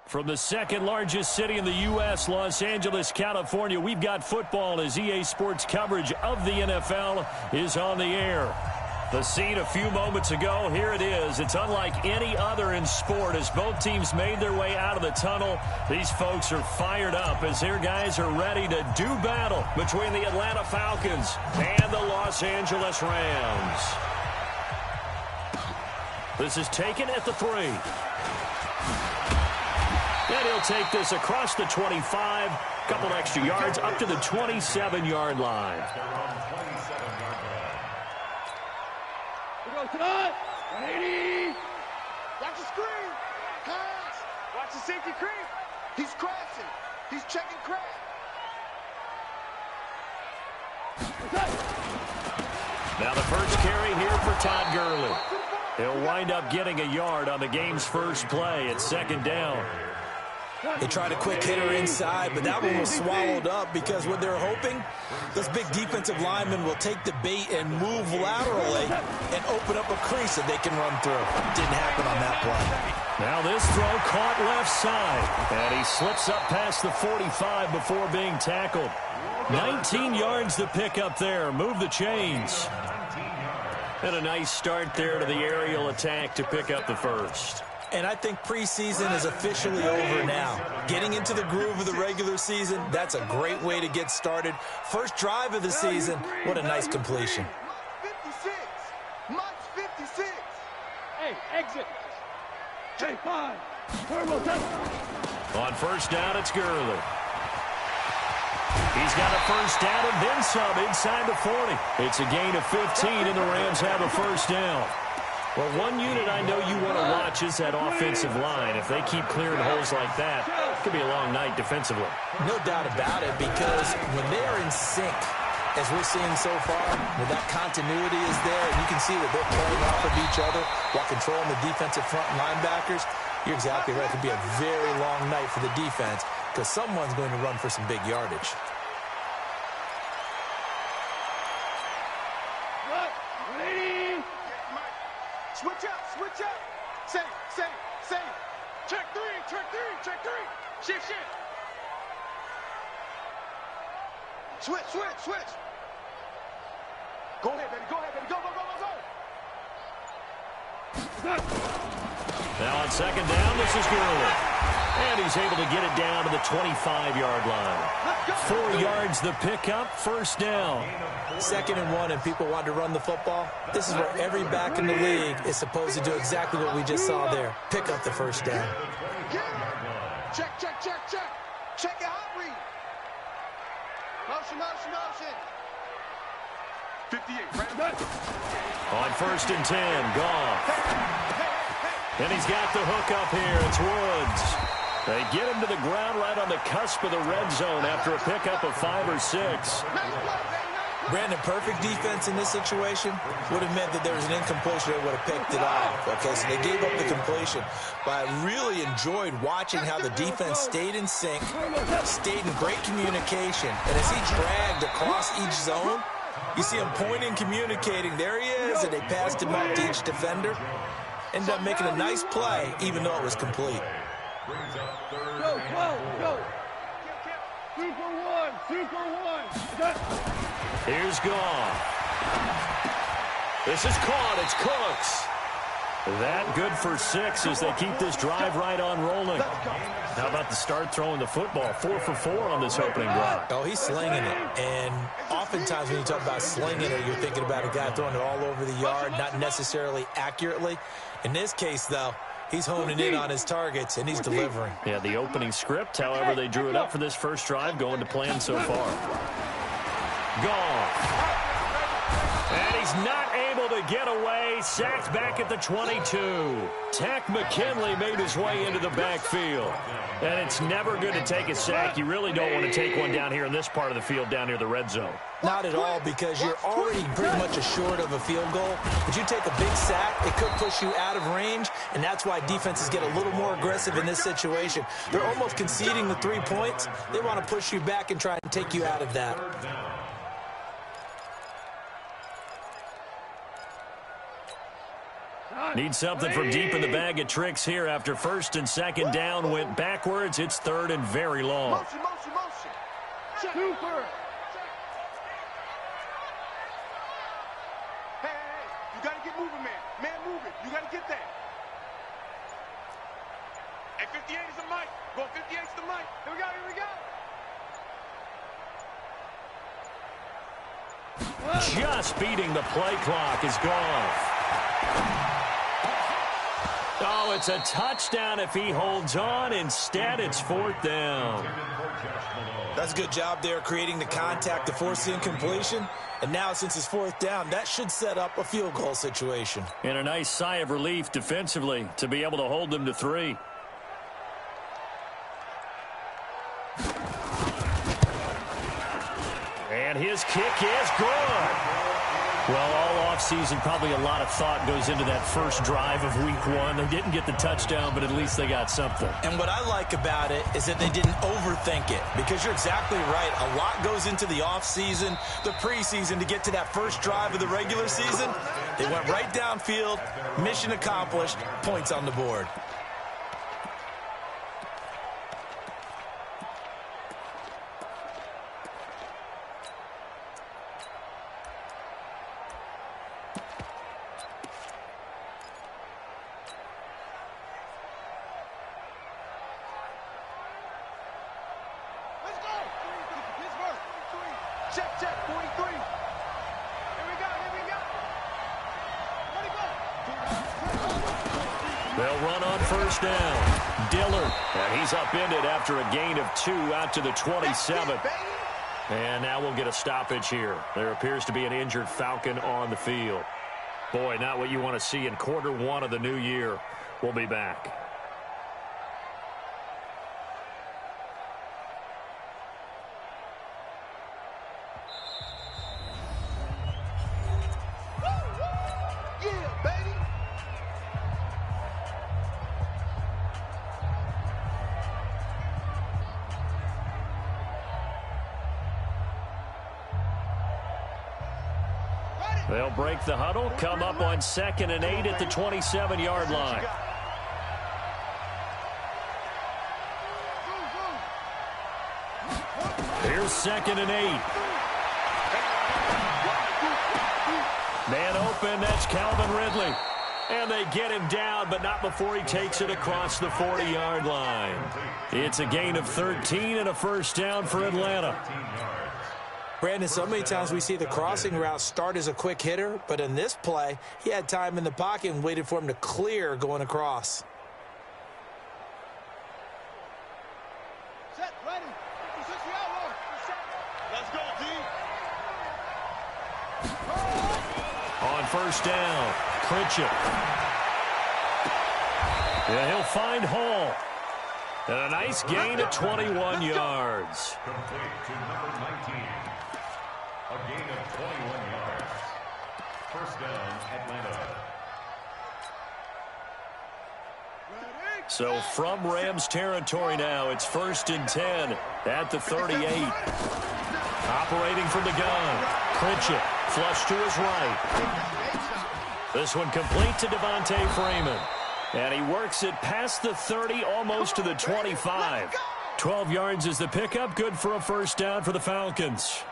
From the second largest city in the U.S., Los Angeles, California, we've got football as EA Sports coverage of the NFL is on the air. The scene a few moments ago, here it is. It's unlike any other in sport as both teams made their way out of the tunnel. These folks are fired up as their guys are ready to do battle between the Atlanta Falcons and the Los Angeles Rams. This is taken at the 3. And he'll take this across the 25, couple extra yards up to the 27-yard line. Here goes tonight. 180. Watch the screen. Pass. Watch the safety creep. He's crashing. He's checking crash. Now the first carry here for Todd Gurley. He'll wind up getting a yard on the game's first play at second down. They tried a quick hitter inside, but that one was swallowed up because what they're hoping, those big defensive linemen will take the bait and move laterally and open up a crease that they can run through. Didn't happen on that play. Now this throw caught left side, and he slips up past the 45 before being tackled. 19 yards to pick up there. Move the chains. And a nice start there to the aerial attack to pick up the first. And I think preseason is officially over now. Getting into the groove of the regular season, that's a great way to get started. First drive of the season, what a nice completion. 56. Much 56. Hey, exit. Hey, 5. Turbo touchdown. On first down, it's Gurley. He's got a first down and then some inside the 40. It's a gain of 15, and the Rams have a first down. Well, one unit I know you want to watch is that offensive line. If they keep clearing holes like that, it could be a long night defensively. No doubt about it, because when they're in sync, as we're seeing so far, when that continuity is there, and you can see that they're playing off of each other while controlling the defensive front linebackers, you're exactly right. It could be a very long night for the defense because someone's going to run for some big yardage. Switch up, switch up. Same. Check 3. Shift. Switch. Go ahead, baby. Go. Now on second down, this is Gurley. And he's able to get it down to the 25-yard line. 4 yards the pickup, first down. 2nd and 1, and people want to run the football. This is where every back in the league is supposed to do exactly what we just saw there. Pick up the first down. Check. Check your hot read. Motion. 58. On first and 10, Goff. And he's got the hook up here. It's Woods. They get him to the ground right on the cusp of the red zone after a pickup of 5 or 6. Brandon, perfect defense in this situation would have meant that there was an incompletion. They would have picked it off. Okay, so they gave up the completion. But I really enjoyed watching how the defense stayed in sync, stayed in great communication. And as he dragged across each zone, you see him pointing, communicating. There he is, and they passed him out to each defender. Ended up making a nice play, even though it was complete. Go. Super one. Here's Goff. This is caught. It's Cooks. That good for 6 as they keep this drive right on rolling. How about the start throwing the football? 4 for 4 on this opening drive. Oh, he's slinging it. And oftentimes when you talk about slinging it, you're thinking about a guy throwing it all over the yard, not necessarily accurately. In this case, though, he's honing in on his targets, and he's delivering. Yeah, the opening script, however, they drew it up for this first drive, going to plan so far. Goff. And he's not able to get away. Sacked back at the 22. Tack McKinley made his way into the backfield. And it's never good to take a sack. You really don't want to take one down here in this part of the field, down near the red zone. Not at all, because you're already pretty much assured of a field goal. But you take a big sack, it could push you out of range, and that's why defenses get a little more aggressive in this situation. They're almost conceding the 3 points. They want to push you back and try and take you out of that. Need something from deep in the bag of tricks here after first and second down went backwards. It's third and very long. Motion, motion, motion. Super. Hey, you got to get moving, man. Man, moving. You got to get that. Hey, 58 is the mic. Go 58 is the mic. Here we go, here we go. Just beating the play clock is gone. Oh, it's a touchdown if he holds on. Instead, it's fourth down. That's a good job there creating the contact to force the incompletion. And now, since it's fourth down, that should set up a field goal situation. And a nice sigh of relief defensively to be able to hold them to 3. And his kick is good. Well, all offseason, probably a lot of thought goes into that first drive of week 1. They didn't get the touchdown, but at least they got something. And what I like about it is that they didn't overthink it, because you're exactly right. A lot goes into the offseason, the preseason, to get to that first drive of the regular season. They went right downfield, mission accomplished, points on the board. Check, check, 43. Here we go, here we go. Let it go. They'll run on first down. Dillard, and he's upended after a gain of 2 out to the 27. And now we'll get a stoppage here. There appears to be an injured Falcon on the field. Boy, not what you want to see in quarter 1 of the new year. We'll be back. They'll break the huddle, come up on 2nd and 8 at the 27-yard line. Here's 2nd and 8. Man open, that's Calvin Ridley. And they get him down, but not before he takes it across the 40-yard line. It's a gain of 13 and a first down for Atlanta. Brandon, so many times we see the crossing route start as a quick hitter, but in this play, he had time in the pocket and waited for him to clear going across. Set, ready. Let's go, D. On first down, Pritchett. Yeah, he'll find Hall. And a nice gain of 21 yards. Complete to number 19. A gain of 21 yards. First down, Atlanta. So from Rams territory now, it's 1st and 10 at the 38. Operating from the gun, Pritchett, flush to his right. This one complete to Devontae Freeman. And he works it past the 30, almost to the 25. 12 yards is the pickup, good for a first down for the Falcons.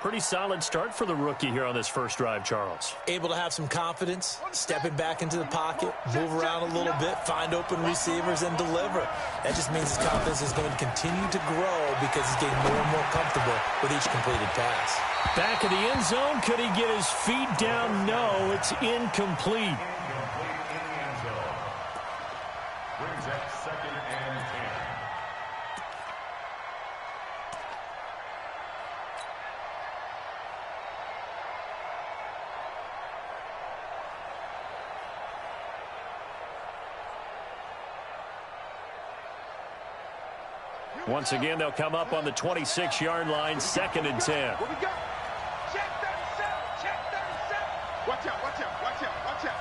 Pretty solid start for the rookie here on this first drive, Charles. Able to have some confidence, stepping back into the pocket, move around a little bit, find open receivers, and deliver. That just means his confidence is going to continue to grow because he's getting more and more comfortable with each completed pass. Back of the end zone, could he get his feet down? No, it's incomplete. Brings up 2nd and 10. Once again, they'll come up on the 26-yard line, 2nd and 10. Where we go? Check 37. Check 37. Watch out, watch out, watch out, watch out.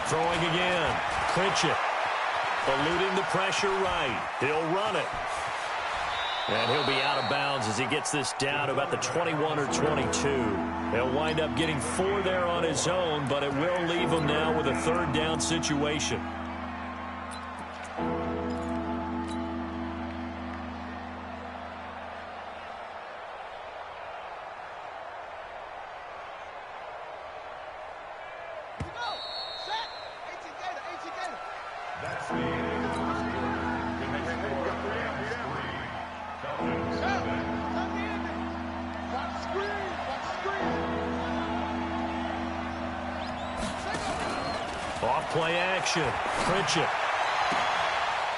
Throwing again. Pritchett eluding the pressure right. He'll run it. And he'll be out of bounds as he gets this down to about the 21 or 22. He'll wind up getting 4 there on his own, but it will leave him now with a third down situation. Off-play action. Pritchett.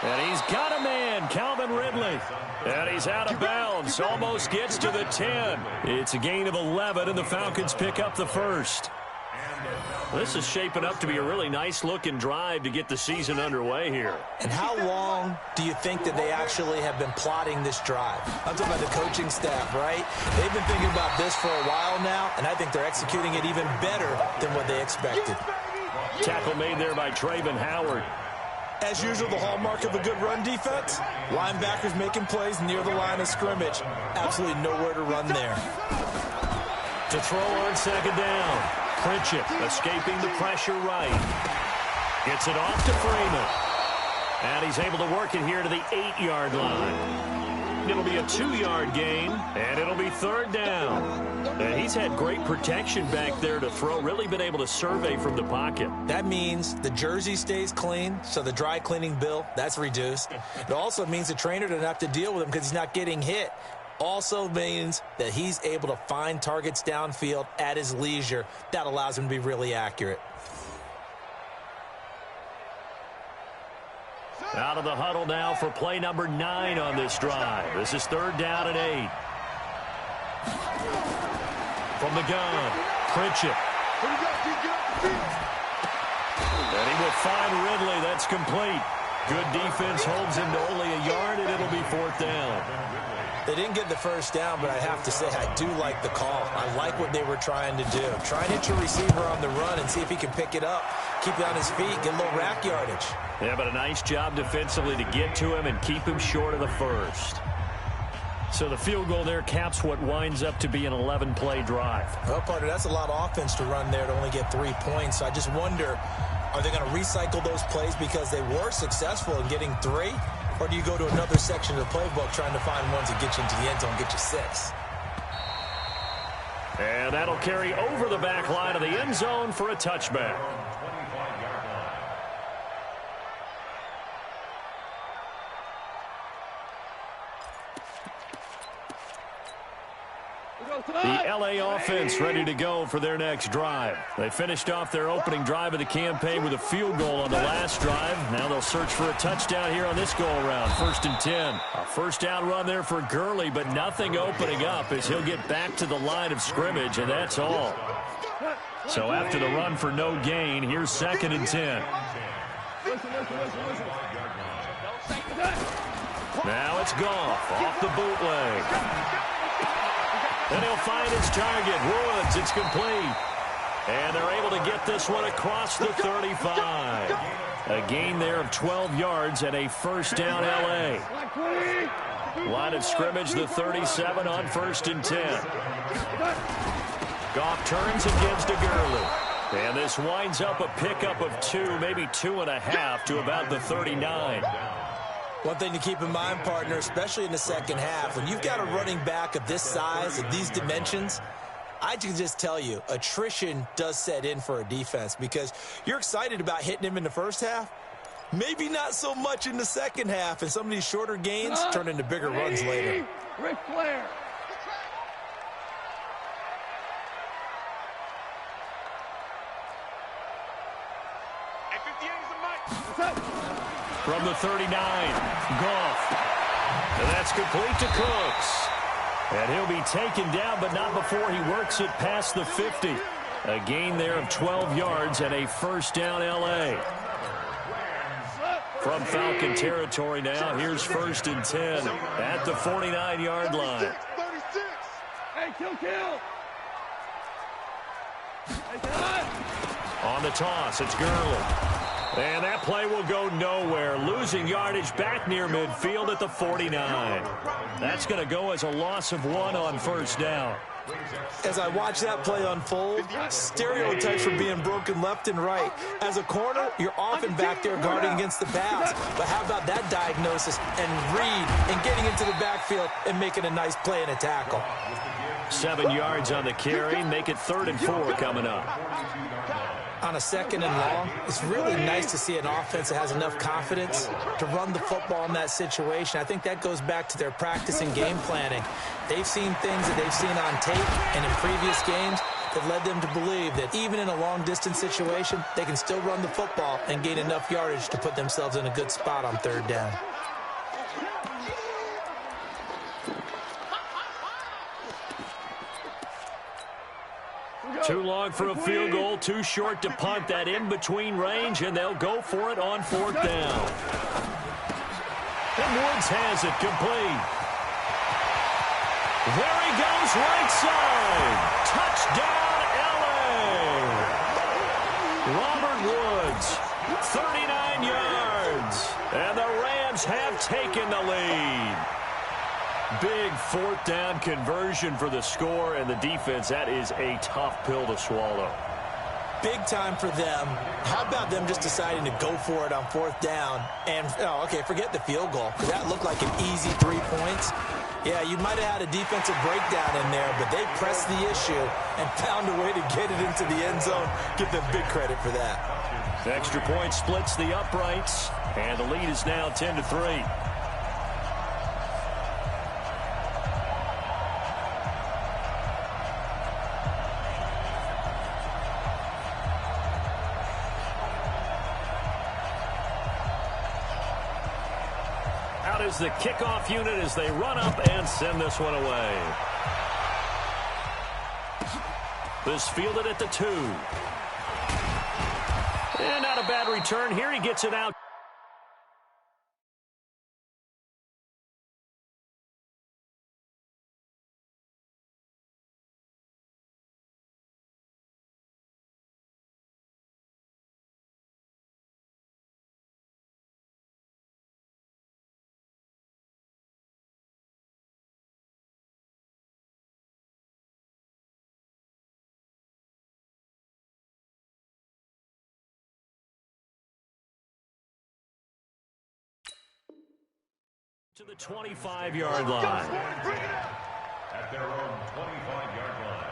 And he's got a man, Calvin Ridley. And he's out of bounds. Almost gets to the 10. It's a gain of 11, and the Falcons pick up the first. This is shaping up to be a really nice-looking drive to get the season underway here. And how long do you think that they actually have been plotting this drive? I'm talking about the coaching staff, right? They've been thinking about this for a while now, and I think they're executing it even better than what they expected. Tackle made there by Trayvon Howard. As usual, the hallmark of a good run defense, linebackers making plays near the line of scrimmage. Absolutely nowhere to run there. To throw on second down. Pritchett escaping the pressure right. Gets it off to Freeman. And he's able to work it here to the 8-yard line. It'll be a 2-yard gain, and it'll be third down. And he's had great protection back there to throw, really been able to survey from the pocket. That means the jersey stays clean, so the dry cleaning bill, that's reduced. It also means the trainer doesn't have to deal with him because he's not getting hit. Also means that he's able to find targets downfield at his leisure. That allows him to be really accurate. Out of the huddle now for play number 9 on this drive. This is third down and 8. From the gun, Pritchett. And he will find Ridley. That's complete. Good defense holds him to only a yard, and it'll be fourth down. They didn't get the first down, but I have to say I do like the call. I like what they were trying to do. Try and hit your receiver on the run and see if he can pick it up, keep it on his feet, get a little rack yardage. Yeah, but a nice job defensively to get to him and keep him short of the first. So the field goal there caps what winds up to be an 11-play drive. Well, partner, that's a lot of offense to run there to only get 3 points. So I just wonder, are they going to recycle those plays because they were successful in getting 3? Or do you go to another section of the playbook trying to find ones that get you into the end zone, get you 6? And that'll carry over the back line of the end zone for a touchback. The LA offense ready to go for their next drive. They finished off their opening drive of the campaign with a field goal on the last drive. Now they'll search for a touchdown here on this go-around. 1st and 10. A first down run there for Gurley, but nothing opening up as he'll get back to the line of scrimmage, and that's all. So after the run for no gain, here's 2nd and 10. Now it's Goff off the bootleg. And he'll find his target, Woods. It's complete. And they're able to get this one across the 35. A gain there of 12 yards and a first down L.A. Line of scrimmage, the 37 on 1st and 10. Goff turns and gives to Gurley. And this winds up a pickup of 2, maybe 2.5 to about the 39. One thing to keep in mind, partner, especially in the second half, when you've got a running back of this size, of these dimensions, I can just tell you, attrition does set in for a defense because you're excited about hitting him in the first half, maybe not so much in the second half, and some of these shorter gains turn into bigger runs later. Ric Flair. From the 39, Goff. And that's complete to Cooks. And he'll be taken down, but not before he works it past the 50. A gain there of 12 yards and a first down L.A. From Falcon territory now, here's 1st and 10 at the 49-yard line. Hey, kill. On the toss, it's Gurley. And that play will go nowhere. Losing yardage back near midfield at the 49. That's going to go as a loss of 1 on first down. As I watch that play unfold, stereotypes are being broken left and right. As a corner, you're often back there guarding against the pass. But how about that diagnosis and read and getting into the backfield and making a nice play and a tackle? 7 yards on the carry. Make it 3rd and 4 coming up. On a 2nd and long, it's really nice to see an offense that has enough confidence to run the football in that situation. I think that goes back to their practice and game planning. They've seen things that they've seen on tape and in previous games that led them to believe that even in a long-distance situation, they can still run the football and gain enough yardage to put themselves in a good spot on 3rd down. Too long for a field goal, too short to punt. That in-between range, and they'll go for it on 4th down. And Woods has it complete. There he goes, right side. Touchdown, L.A. Robert Woods, 39 yards. And the Rams have taken the lead. Big 4th down conversion for the score, and the defense, that is a tough pill to swallow. Big time for them. How about them just deciding to go for it on 4th down? And, forget the field goal, because that looked like an easy 3 points. Yeah, you might have had a defensive breakdown in there, but they pressed the issue and found a way to get it into the end zone. Give them big credit for that. Extra point splits the uprights, and the lead is now 10-3. Is the kickoff unit as they run up and send this one away. This fielded at the 2. And not a bad return here. He gets it out. To the 25-yard line. At their own 25-yard line.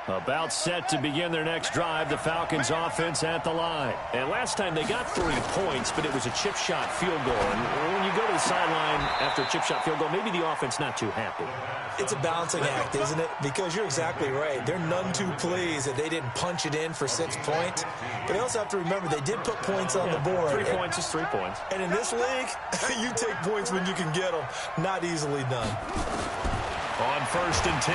About set to begin their next drive, the Falcons offense at the line. And last time they got 3 points, but it was a chip shot field goal. And when you go to the sideline after a chip shot field goal, maybe the offense not too happy. It's a balancing act, isn't it? Because you're exactly right. They're none too pleased that they didn't punch it in for 6 points. But they also have to remember they did put points on the board. 3 points is 3 points. And in this league, you take points when you can get them. Not easily done. On 1st and 10,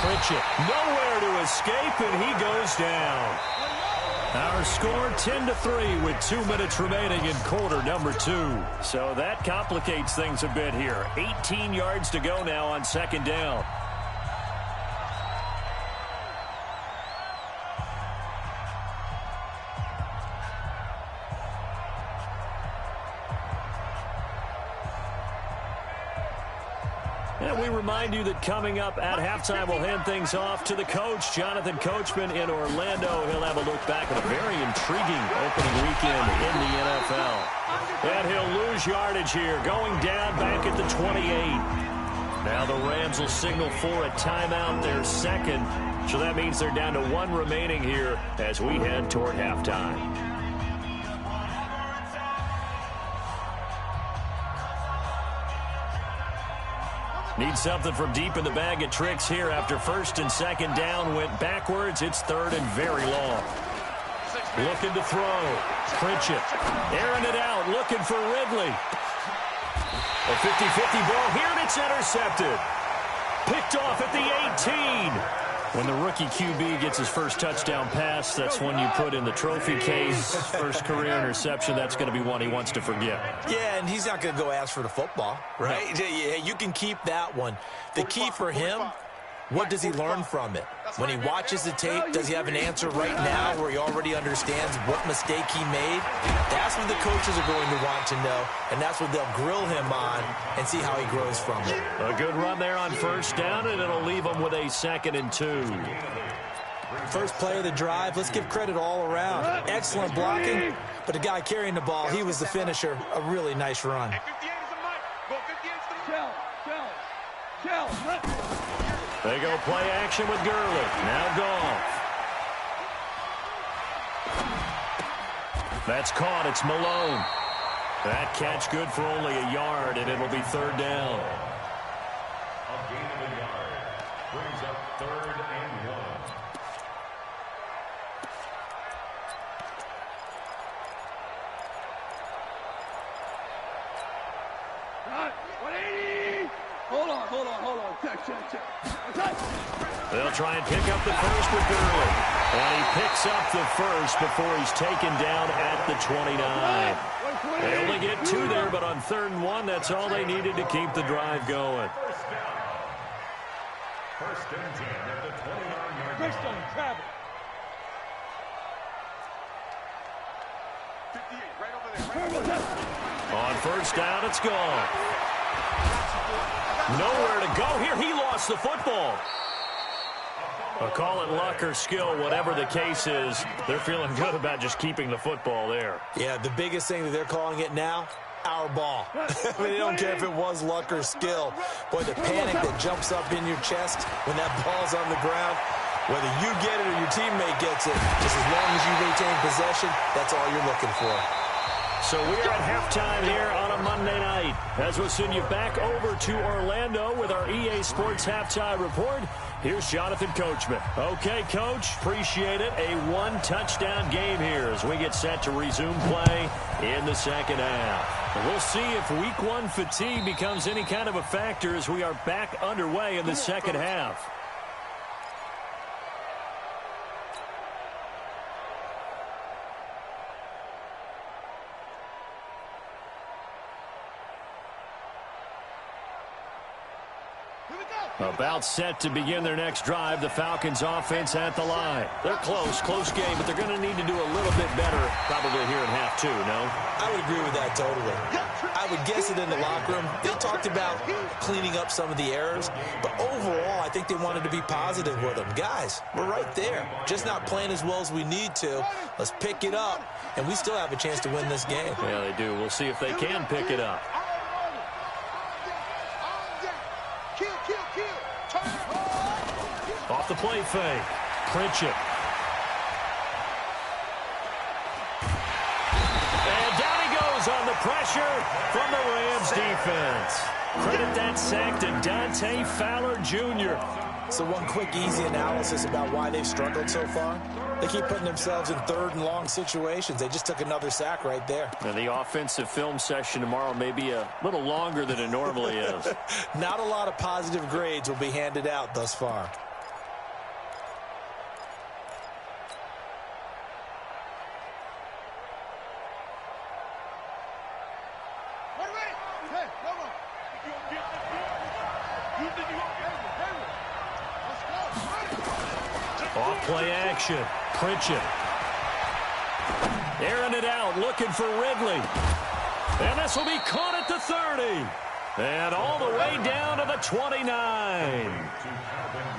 Pritchett nowhere to escape, and he goes down. Our score 10-3 with 2 minutes remaining in quarter number 2. So that complicates things a bit here. 18 yards to go now on 2nd down. And we remind you that coming up at halftime, we'll hand things off to the coach, Jonathan Coachman in Orlando. He'll have a look back at a very intriguing opening weekend in the NFL. And he'll lose yardage here, going down back at the 28. Now the Rams will signal for a timeout, their 2nd. So that means they're down to 1 remaining here as we head toward halftime. Need something from deep in the bag of tricks here after 1st and 2nd down. Went backwards. It's 3rd and very long. Looking to throw. Pritchett airing it out. Looking for Ridley. A 50-50 ball here, and it's intercepted. Picked off at the 18. When the rookie QB gets his first touchdown pass, that's when you put in the trophy case. First career interception, that's going to be one he wants to forget. Yeah, and he's not going to go ask for the football, right? No. Yeah, you can keep that one. The key for him, what does he learn from it? When he watches the tape, does he have an answer right now where he already understands what mistake he made? That's what the coaches are going to want to know, and that's what they'll grill him on and see how he grows from it. A good run there on first down, and it'll leave him with a 2nd and 2. First play of the drive, let's give credit all around. Excellent blocking, but the guy carrying the ball, he was the finisher. A really nice run. They go play action with Gurley. Now Goff. That's caught. It's Malone. That catch good for only a yard, and it'll be 3rd down. A gain of a yard brings up 3rd and 1. They'll try and pick up the first with Gurley. And he picks up the first before he's taken down at the 29. They only get 2 there, but on 3rd and 1, that's all they needed to keep the drive going. First and 10 at the 29-yard line. Travis. 58, right over there. On first down, it's gone. Nowhere to go here. He lost the football. Call it luck or skill, whatever the case is. They're feeling good about just keeping the football there. Yeah, the biggest thing that they're calling it now, our ball. I mean, they don't care if it was luck or skill. Boy, the panic that jumps up in your chest when that ball's on the ground, whether you get it or your teammate gets it, just as long as you retain possession, that's all you're looking for. So we're at halftime here on a Monday night as we'll send you back over to Orlando with our EA Sports Halftime Report. Here's Jonathan Coachman. Okay, Coach, appreciate it. A 1-touchdown game here as we get set to resume play in the 2nd half. And we'll see if Week 1 fatigue becomes any kind of a factor as we are back underway in the 2nd half. About set to begin their next drive. The Falcons offense at the line. They're close game, but they're going to need to do a little bit better probably here in half 2, no? I would agree with that totally. I would guess it in the locker room. They talked about cleaning up some of the errors, but overall I think they wanted to be positive with them. Guys, we're right there. Just not playing as well as we need to. Let's pick it up, and we still have a chance to win this game. Yeah, they do. We'll see if they can pick it up. Off the play fake. Pritchett. And down he goes on the pressure from the Rams defense. Credit that sack to Dante Fowler Jr. So one quick, easy analysis about why they've struggled so far. They keep putting themselves in 3rd and long situations. They just took another sack right there. And the offensive film session tomorrow may be a little longer than it normally is. Not a lot of positive grades will be handed out thus far. Off play action. Pritchett. Airing it out, looking for Ridley. And this will be caught at the 30. And all the way down to the 29.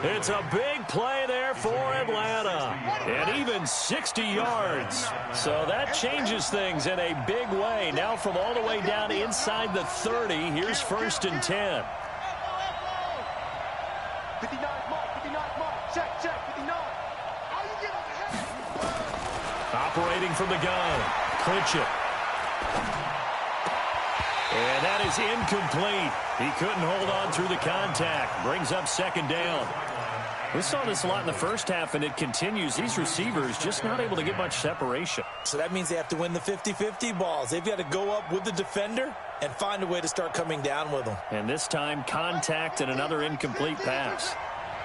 It's a big play there for Atlanta. And even 60 yards. So that changes things in a big way. Now from all the way down inside the 30, here's 1st and 10. 59 mark, 59 mark. Check, 59. Operating from the gun. Pritchett. And that is incomplete. He couldn't hold on through the contact. Brings up 2nd down. We saw this a lot in the first half, and it continues. These receivers just not able to get much separation. So that means they have to win the 50-50 balls. They've got to go up with the defender and find a way to start coming down with them. And this time, contact and another incomplete pass.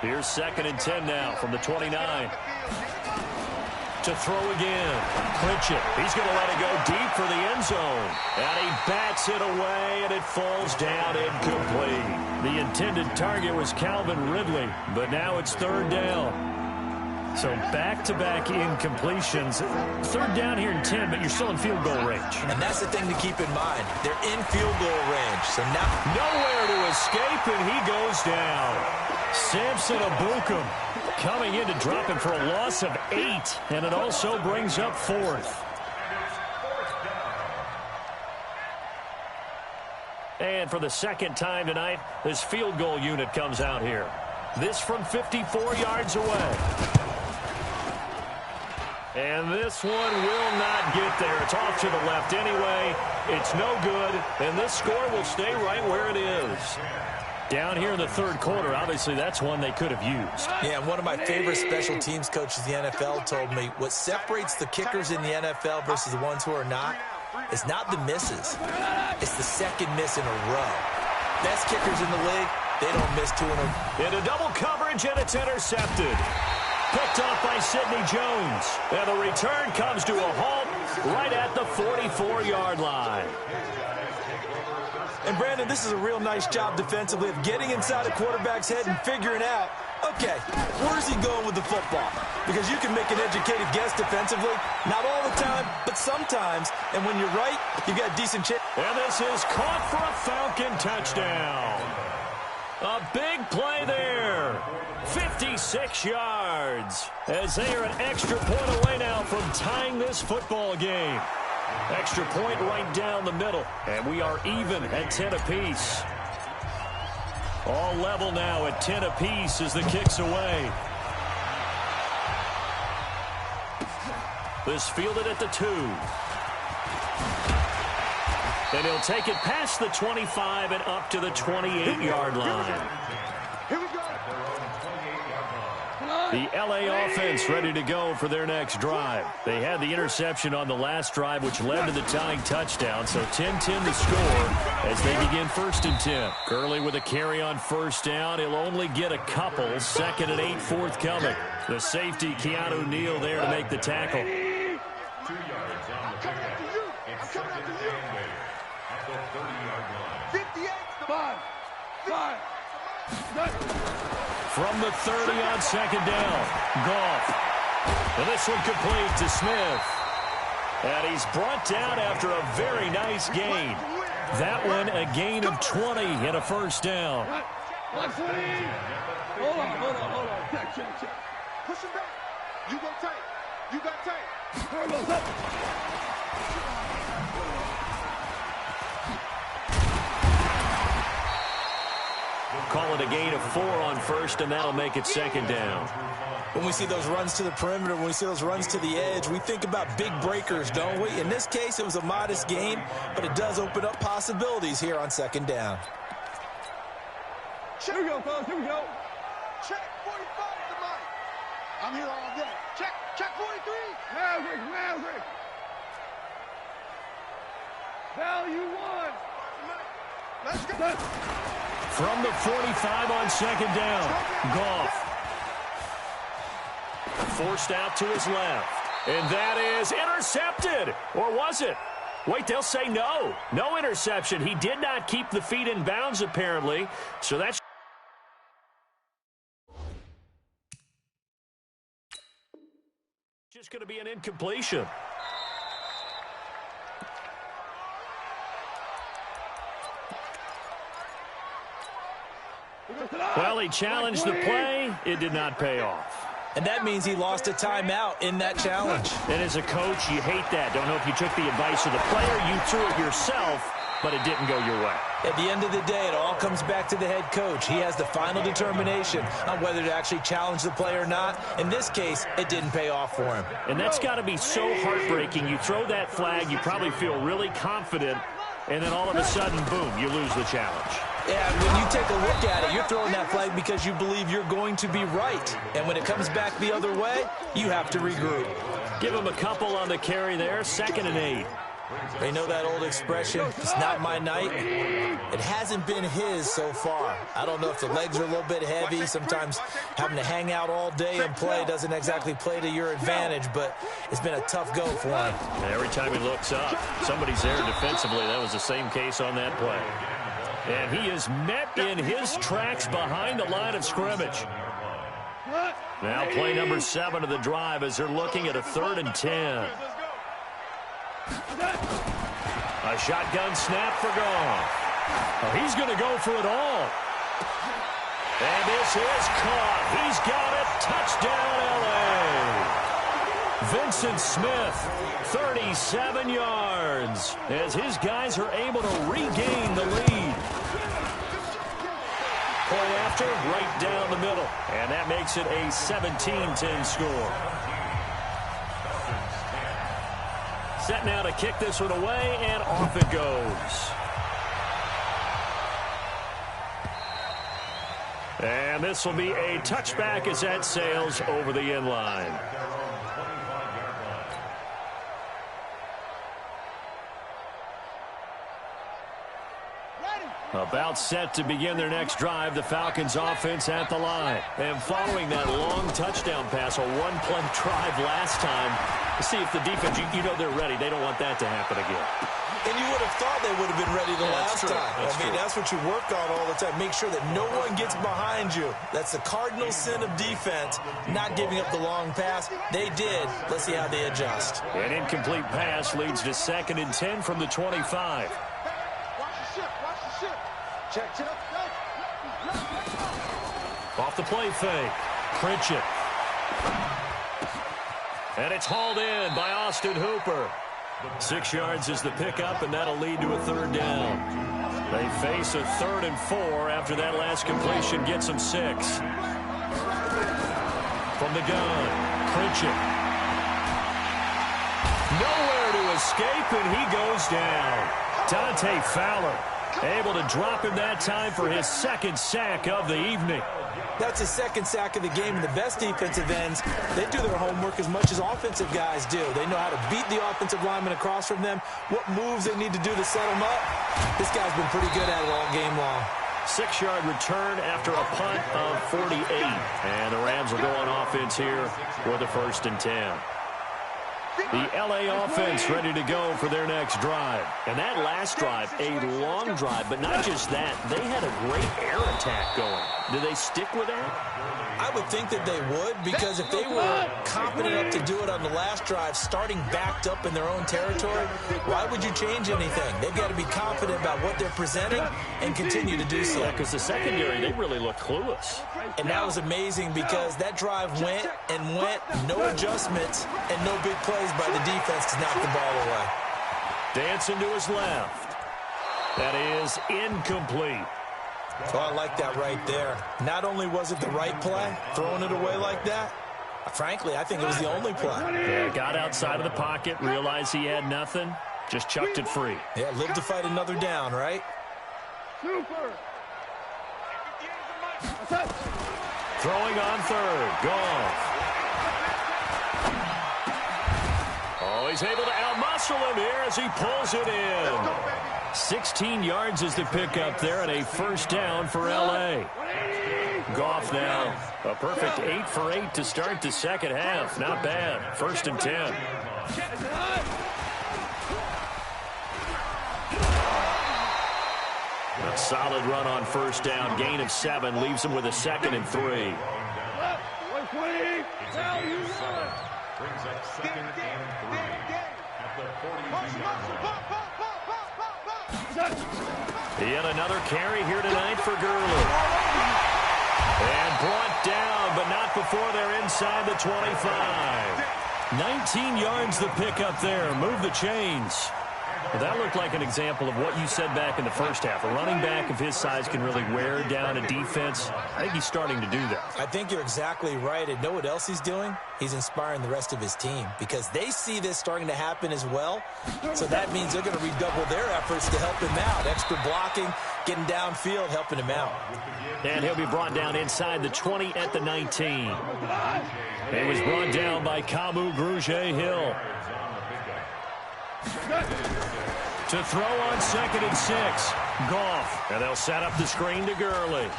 Here's 2nd and 10 now from the 29. To throw again. Clinch it. He's going to let it go deep for the end zone. And he bats it away, and it falls down incomplete. The intended target was Calvin Ridley, but now it's 3rd down. So back-to-back incompletions. 3rd down here in 10, but you're still in field goal range. And that's the thing to keep in mind. They're in field goal range. So now nowhere to escape, and he goes down. Samson Abukum coming in to drop him for a loss of 8, and it also brings up 4th. And for the 2nd time tonight, this field goal unit comes out here. This from 54 yards away. And this one will not get there. It's off to the left anyway. It's no good, and this score will stay right where it is. Down here in the 3rd quarter, obviously that's one they could have used. Yeah, and one of my favorite special teams coaches in the NFL told me what separates the kickers in the NFL versus the ones who are not is not the misses. It's the 2nd miss in a row. Best kickers in the league, they don't miss 2 in a row. Into double coverage, and it's intercepted. Picked off by Sidney Jones. And the return comes to a halt right at the 44-yard line. And, Brandon, this is a real nice job defensively of getting inside a quarterback's head and figuring out, okay, where's he going with the football? Because you can make an educated guess defensively. Not all the time, but sometimes. And when you're right, you've got a decent chance. And this is caught for a Falcon touchdown. A big play there. 56 yards. As they are an extra point away now from tying this football game. Extra point right down the middle. And we are even at 10 apiece. All level now at 10 apiece as the kick's away. This fielded at the 2. And he'll take it past the 25 and up to the 28-yard line. Here we go. The LA offense ready to go for their next drive. They had the interception on the last drive, which led to the tying touchdown. So 10-10 to score as they begin 1st and 10. Gurley with a carry on 1st down. He'll only get a couple. 2nd and 8 forthcoming. The safety, Keanu Neal, there to make the tackle. 2 yards on the pickup. It's 2nd and 8 at the 30-yard line. 58. 5. From the 30 on 2nd down, Goff. And this one complete to Smith. And he's brought down after a very nice gain. That one a gain of 20 and a 1st down. Hold on. Check. Push him back. You go tight. You got tight. Call it a gain of 4 on 1st, and that'll make it 2nd down. When we see those runs to the perimeter, when we see those runs to the edge, we think about big breakers, don't we? In this case, it was a modest gain, but it does open up possibilities here on 2nd down. Here we go, fellas. Here we go. Check 45 to the money. I'm here all day. Check 43. Maverick. Value 1. Let's go. From the 45 on 2nd down, Goff. Forced out to his left. And that is intercepted. Or was it? Wait, they'll say no. No interception. He did not keep the feet in bounds, apparently. So that's just going to be an incompletion. Well, he challenged the play. It did not pay off. And that means he lost a timeout in that challenge. And as a coach, you hate that. Don't know if you took the advice of the player. You threw it yourself, but it didn't go your way. At the end of the day, it all comes back to the head coach. He has the final determination on whether to actually challenge the play or not. In this case, it didn't pay off for him. And that's got to be so heartbreaking. You throw that flag, you probably feel really confident, and then all of a sudden, boom, you lose the challenge. Yeah, when you take a look at it, you're throwing that flag because you believe you're going to be right. And when it comes back the other way, you have to regroup. Give him a couple on the carry there, 2nd and 8. They know that old expression, it's not my night. It hasn't been his so far. I don't know if the legs are a little bit heavy. Sometimes having to hang out all day and play doesn't exactly play to your advantage, but it's been a tough go for him. Every time he looks up, somebody's there defensively. That was the same case on that play. And he is met in his tracks behind the line of scrimmage. Now play number 7 of the drive as they're looking at a 3rd and 10. A shotgun snap for Goff. Oh, he's going to go for it all. And this is caught. He's got it. Touchdown, L.A. Vincent Smith, 37 yards, as his guys are able to regain the lead. Play after, right down the middle. And that makes it a 17-10 score. Set now to kick this one away, and off it goes. And this will be a touchback as that sails over the end line. About set to begin their next drive, the Falcons offense at the line. And following that long touchdown pass, a one-play drive last time, to see if the defense, you know they're ready. They don't want that to happen again. And you would have thought they would have been ready the last time. That's what you work on all the time. Make sure that no one gets behind you. That's the cardinal sin of defense, not giving up the long pass. They did. Let's see how they adjust. An incomplete pass leads to 2nd and 10 from the 25. Off the play fake. Pritchett. And it's hauled in by Austin Hooper. 6 yards is the pickup, and that'll lead to a 3rd down. They face a 3rd and 4 after that last completion gets them 6. From the gun, Pritchett. Nowhere to escape, and he goes down. Dante Fowler able to drop him that time for his 2nd sack of the evening. That's his 2nd sack of the game, and the best defensive ends, they do their homework as much as offensive guys do. They know how to beat the offensive lineman across from them, what moves they need to do to set them up. This guy's been pretty good at it all game long. 6-yard return after a punt of 48. And the Rams will go on offense here with a 1st and 10. The L.A. offense ready to go for their next drive. And that last drive, a long drive, but not just that. They had a great air attack going. Do they stick with that? I would think that they would, because if they were competent enough to do it on the last drive, starting backed up in their own territory, why would you change anything? They've got to be confident about what they're presenting and continue to do so. Yeah, because the secondary, they really looked clueless. And that was amazing because that drive went and went, no adjustments, and no big plays by the defense to knock the ball away. Dancing to his left. That is incomplete. Oh, I like that right there. Not only was it the right play, throwing it away like that, frankly, I think it was the only play. Yeah, got outside of the pocket, realized he had nothing, just chucked it free. Yeah, live to fight another down, right? Super. Throwing on 3rd, Goff. Oh, he's able to outmuscle him here as he pulls it in. 16 yards is the pickup there, and a 1st down for L.A. Goff now, a perfect 8 for 8 to start the second half. Not bad. 1st and 10. A solid run on 1st down. Gain of 7 leaves him with a 2nd and 3. Brings up 2nd and 3 at the 42-yard line. Yet another carry here tonight for Gurley. And brought down, but not before they're inside the 25. 19 yards the pickup there. Move the chains. Well, that looked like an example of what you said back in the first half. A running back of his size can really wear down a defense. I think he's starting to do that. I think you're exactly right. And know what else he's doing? He's inspiring the rest of his team because they see this starting to happen as well. So that means they're going to redouble their efforts to help him out. Extra blocking, getting downfield, helping him out. And he'll be brought down inside the 20 at the 19. He was brought down by Kamu Grugier-Hill. To throw on 2nd and 6. Goff. And they'll set up the screen to Gurley.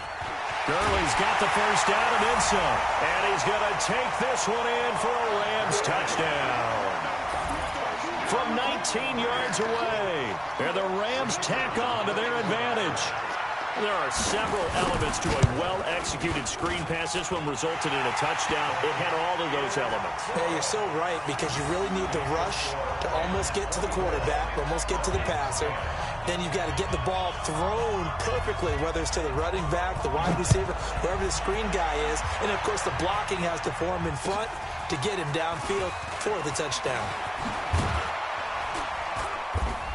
Gurley's got the first down and then some. And he's going to take this one in for a Rams touchdown. From 19 yards away. And the Rams tack on to their advantage. There are several elements to a well-executed screen pass. This one resulted in a touchdown. It had all of those elements. Yeah, you're so right, because you really need the rush to almost get to the quarterback, almost get to the passer. Then you've got to get the ball thrown perfectly, whether it's to the running back, the wide receiver, wherever the screen guy is. And, of course, the blocking has to form in front to get him downfield for the touchdown.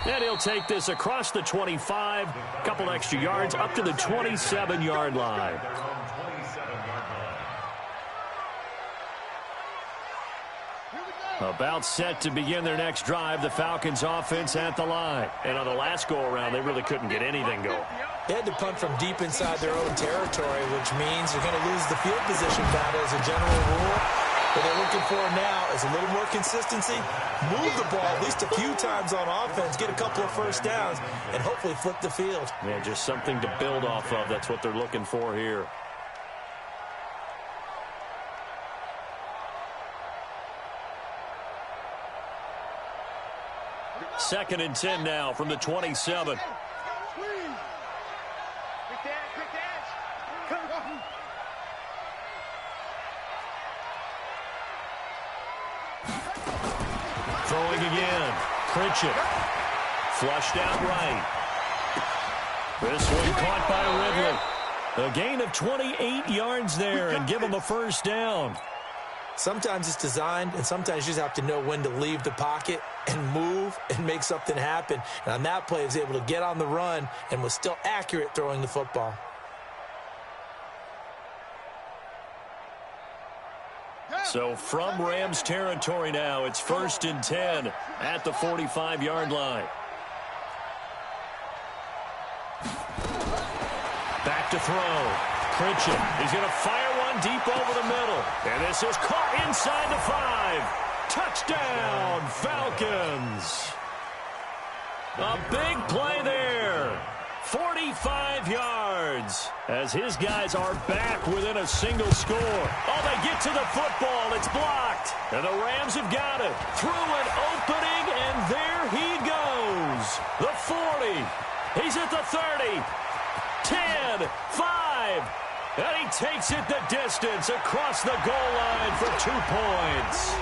And he'll take this across the 25, a couple extra yards, up to the 27-yard line. About set to begin their next drive, the Falcons offense at the line. And on the last go-around, they really couldn't get anything going. They had to punt from deep inside their own territory, which means you're going to lose the field position battle as a general rule. What they're looking for now is a little more consistency, move the ball at least a few times on offense, get a couple of first downs, and hopefully flip the field. Yeah, just something to build off of. That's what they're looking for here. Second and 10 now from the 27. Throwing again. Pritchett. Flushed out right. This one caught by Ridley. A gain of 28 yards there and give him a first down. Sometimes it's designed, and sometimes you just have to know when to leave the pocket and move and make something happen. And on that play, he was able to get on the run and was still accurate throwing the football. So from Rams territory now, it's 1st and 10 at the 45-yard line. Back to throw. Pritchett. He's going to fire one deep over the middle. And this is caught inside the 5. Touchdown, Falcons. A big play there. 45 yards as his guys are back within a single score. Oh, they get to the football. It's blocked. And the Rams have got it. Through an opening, and there he goes. The 40. He's at the 30. 10, 5. And he takes it the distance across the goal line for 2 points.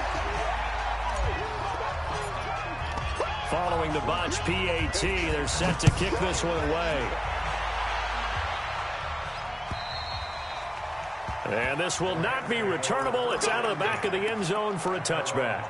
Following the botch PAT, they're set to kick this one away. And this will not be returnable. It's out of the back of the end zone for a touchback.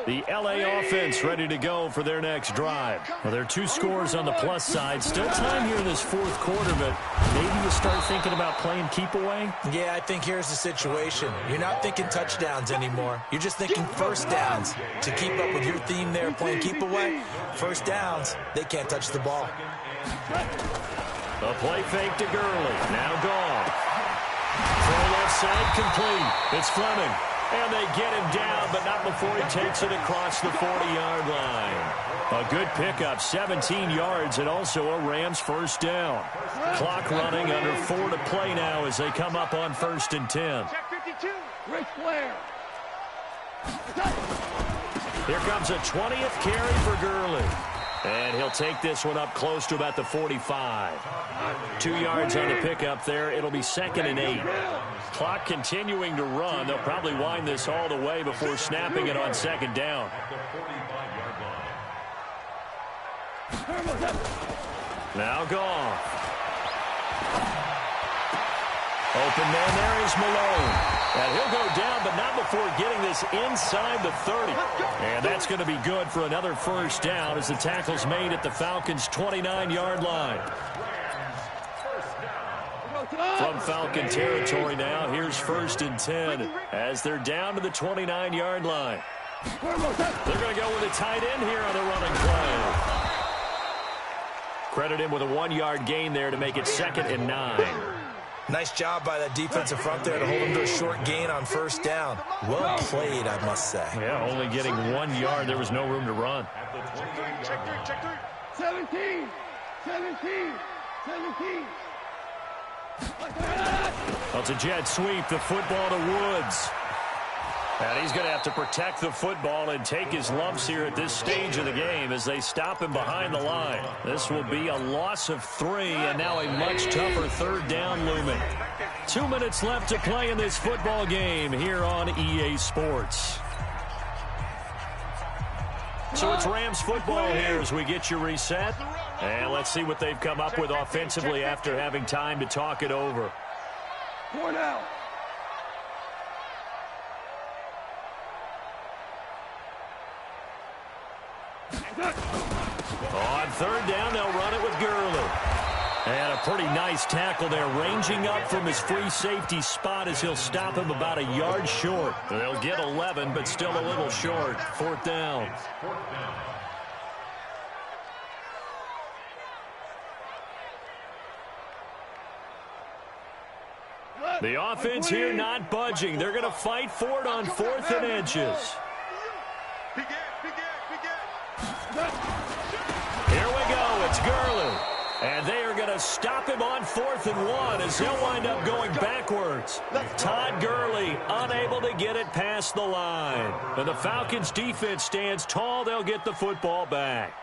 The LA offense ready to go for their next drive. Well, there are 2 scores on the plus side. Still time here in this 4th quarter, but maybe you start thinking about playing keep away? Yeah, I think here's the situation. You're not thinking touchdowns anymore. You're just thinking first downs. To keep up with your theme there, playing keep away, first downs, they can't touch the ball. A play fake to Gurley. Now gone. Throw left side complete. It's Fleming. And they get him down, but not before he takes it across the 40-yard line. A good pickup, 17 yards, and also a Rams first down. Clock running, under 4 to play now as they come up on 1st and 10. Check 52. Ric Flair. Here comes a 20th carry for Gurley. And he'll take this one up close to about the 45. 2 yards on the pickup there. It'll be 2nd and 8. Clock continuing to run. They'll probably wind this all the way before snapping it on 2nd down. Now Goff. Open man there is Malone. And he'll go down, but not before getting this inside the 30. And that's going to be good for another first down as the tackle's made at the Falcons' 29-yard line. From Falcon territory now, here's 1st and 10 as they're down to the 29-yard line. They're going to go with a tight end here on the running play. Credit him with a 1-yard gain there to make it 2nd and 9. Nice job by that defensive front there to hold him to a short gain on first down. Well played, I must say. Yeah, only getting 1 yard. There was no room to run. Check 17. Well, it's a jet sweep. The football to Woods. And he's going to have to protect the football and take his lumps here at this stage of the game as they stop him behind the line. This will be a loss of 3, and now a much tougher third down looming. 2 minutes left to play in this football game here on EA Sports. So it's Rams football here as we get you reset. And let's see what they've come up with offensively after having time to talk it over. 4 now. On third down, they'll run it with Gurley. And a pretty nice tackle there, ranging up from his free safety spot as he'll stop him about a yard short. They'll get 11, but still a little short. Fourth down. The offense here not budging. They're going to fight for it on 4th and inches. Here we go. It's Gurley. And they are going to stop him on 4th and 1 as he'll wind up going backwards. Todd Gurley unable to get it past the line. And the Falcons defense stands tall. They'll get the football back.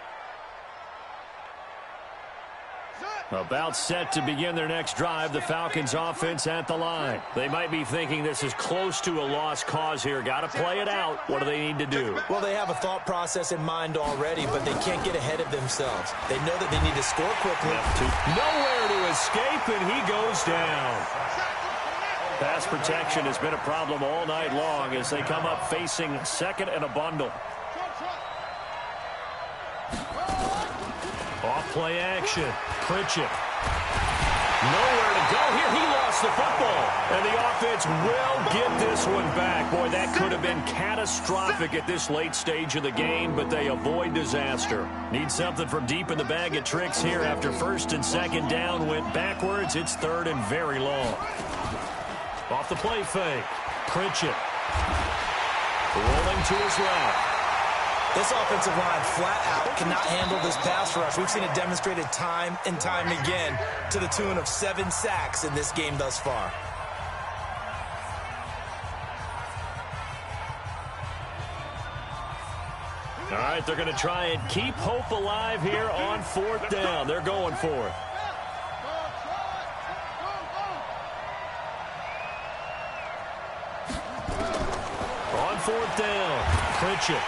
About set to begin their next drive, the Falcons offense at the line. They might be thinking this is close to a lost cause here. Got to play it out. What do they need to do? Well, they have a thought process in mind already, but they can't get ahead of themselves. They know that they need to score quickly. Nowhere to escape, and he goes down. Pass protection has been a problem all night long as they come up facing second and a bundle. Off-play action. Pritchett. Nowhere to go here. He lost the football. And the offense will get this one back. Boy, that could have been catastrophic at this late stage of the game, but they avoid disaster. Need something from deep in the bag of tricks here after first and second down went backwards. It's third and very long. Off the play fake. Pritchett. Rolling to his left. This offensive line flat out cannot handle this pass rush. We've seen it demonstrated time and time again to the tune of 7 sacks in this game thus far. All right, they're going to try and keep hope alive here on 4th down. They're going for it. On 4th down, Pritchett.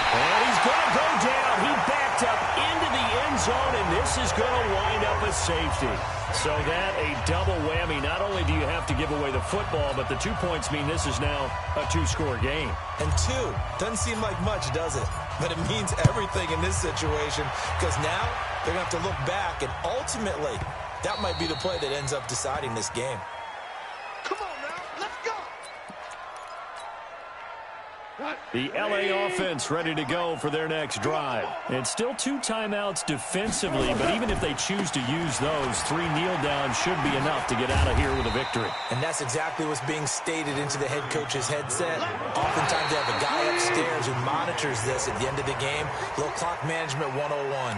And he's going to go down. He backed up into the end zone, and this is going to wind up a safety. So that a double whammy. Not only do you have to give away the football, but the 2 points mean this is now a 2-score game. And 2 doesn't seem like much, does it? But it means everything in this situation because now they're going to have to look back, and ultimately that might be the play that ends up deciding this game. Come on now, let's go. The LA offense ready to go for their next drive. And still 2 timeouts defensively, but even if they choose to use those, 3 kneel downs should be enough to get out of here with a victory. And that's exactly what's being stated into the head coach's headset. Oftentimes they have a guy upstairs who monitors this at the end of the game. Little clock management 101.